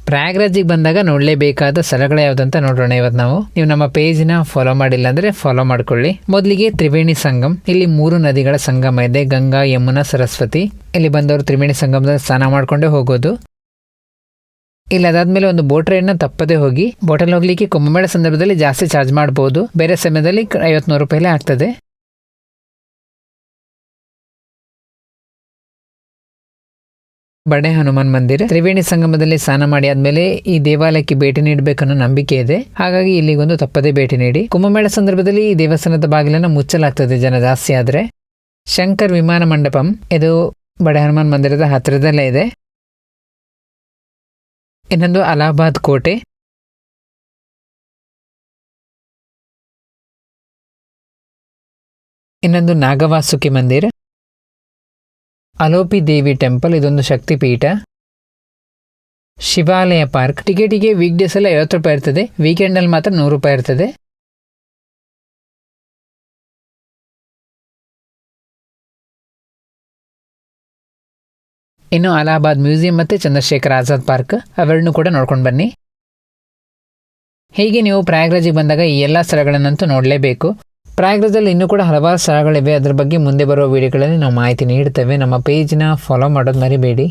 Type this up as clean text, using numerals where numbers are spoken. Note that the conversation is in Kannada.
ಪ್ರಯಾಗ್ರಾಜಿಗೆ ಬಂದಾಗ ನೋಡಲೇಬೇಕಾದ ಸ್ಥಳಗಳು ಯಾವುದಂತ ನೋಡೋಣ ಇವತ್ತು ನಾವು. ನೀವು ನಮ್ಮ ಪೇಜ್ನ ಫಾಲೋ ಮಾಡಿಲ್ಲ ಅಂದರೆ ಫಾಲೋ ಮಾಡ್ಕೊಳ್ಳಿ. ಮೊದಲಿಗೆ ತ್ರಿವೇಣಿ ಸಂಗಮ್. ಇಲ್ಲಿ 3 ನದಿಗಳ ಸಂಗಮ ಇದೆ, ಗಂಗಾ, ಯಮುನಾ, ಸರಸ್ವತಿ. ಇಲ್ಲಿ ಬಂದವರು ತ್ರಿವೇಣಿ ಸಂಗಮದಲ್ಲಿ ಸ್ನಾನ ಮಾಡಿಕೊಂಡೇ ಹೋಗೋದು. ಇಲ್ಲ ಅದಾದ್ಮೇಲೆ ಒಂದು ಬೋಟ್ ರೈಡ್ನ ತಪ್ಪದೆ ಹೋಗಿ. ಬೋಟಲ್ಲಿ ಹೋಗ್ಲಿಕ್ಕೆ ಕುಂಭಮೇಳ ಸಂದರ್ಭದಲ್ಲಿ ಜಾಸ್ತಿ ಚಾರ್ಜ್ ಮಾಡ್ಬೋದು, ಬೇರೆ ಸಮಯದಲ್ಲಿ 50-100 ರೂಪಾಯಿಲೇ ಆಗ್ತದೆ. ಬಡೆ ಹನುಮಾನ್ ಮಂದಿರ. ತ್ರಿವೇಣಿ ಸಂಗಮದಲ್ಲಿ ಸ್ನಾನ ಮಾಡಿ ಆದ್ಮೇಲೆ ಈ ದೇವಾಲಯಕ್ಕೆ ಭೇಟಿ ನೀಡಬೇಕನ್ನೋ ನಂಬಿಕೆ ಇದೆ, ಹಾಗಾಗಿ ಇಲ್ಲಿಗೊಂದು ತಪ್ಪದೇ ಭೇಟಿ ನೀಡಿ. ಕುಂಭಮೇಳ ಸಂದರ್ಭದಲ್ಲಿ ಈ ದೇವಸ್ಥಾನದ ಬಾಗಿಲನ್ನು ಮುಚ್ಚಲಾಗ್ತದೆ ಜನ ಜಾಸ್ತಿ ಆದ್ರೆ. ಶಂಕರ್ ವಿಮಾನ ಮಂಟಪಂ, ಇದು ಬಡೆ ಹನುಮಾನ್ ಮಂದಿರದ ಹತ್ತಿರದಲ್ಲೇ ಇದೆ. ಇನ್ನೊಂದು ಅಲಹಾಬಾದ್ ಕೋಟೆ. ಇನ್ನೊಂದು ನಾಗವಾಸುಕಿ ಮಂದಿರ. ಅಲೋಪಿ ದೇವಿ ಟೆಂಪಲ್, ಇದೊಂದು ಶಕ್ತಿಪೀಠ. ಶಿವಾಲಯ ಪಾರ್ಕ್. ಟಿಕೆಟಿಗೆ ವೀಕ್ ಡೇಸ್ ಎಲ್ಲ 50 ರೂಪಾಯಿ ಇರ್ತದೆ, ವೀಕೆಂಡಲ್ಲಿ ಮಾತ್ರ 100 ರೂಪಾಯಿ ಇರ್ತದೆ. ಇನ್ನು ಅಲಹಾಬಾದ್ ಮ್ಯೂಸಿಯಂ ಮತ್ತು ಚಂದ್ರಶೇಖರ್ ಆಜಾದ್ ಪಾರ್ಕ್, ಅವೆರಡನ್ನೂ ಕೂಡ ನೋಡ್ಕೊಂಡು ಬನ್ನಿ. ಹೀಗೆ ನೀವು ಪ್ರಯಾಗ್ರಾಜಿಗೆ ಬಂದಾಗ ಈ ಎಲ್ಲ ಸ್ಥಳಗಳನ್ನಂತೂ ನೋಡಲೇಬೇಕು. ಪ್ರಯಾಗ್ರಾಜಲ್ಲಿ ಇನ್ನೂ ಕೂಡ ಹಲವಾರು ಸ್ಥಳಗಳಿವೆ, ಅದ್ರ ಬಗ್ಗೆ ಮುಂದೆ ಬರುವ ವಿಡಿಯೋಗಳಲ್ಲಿ ನಾವು ಮಾಹಿತಿ ನೀಡ್ತೇವೆ. ನಮ್ಮ ಪೇಜ್ನ ಫಾಲೋ ಮಾಡೋದು ಮರಿಬೇಡಿ.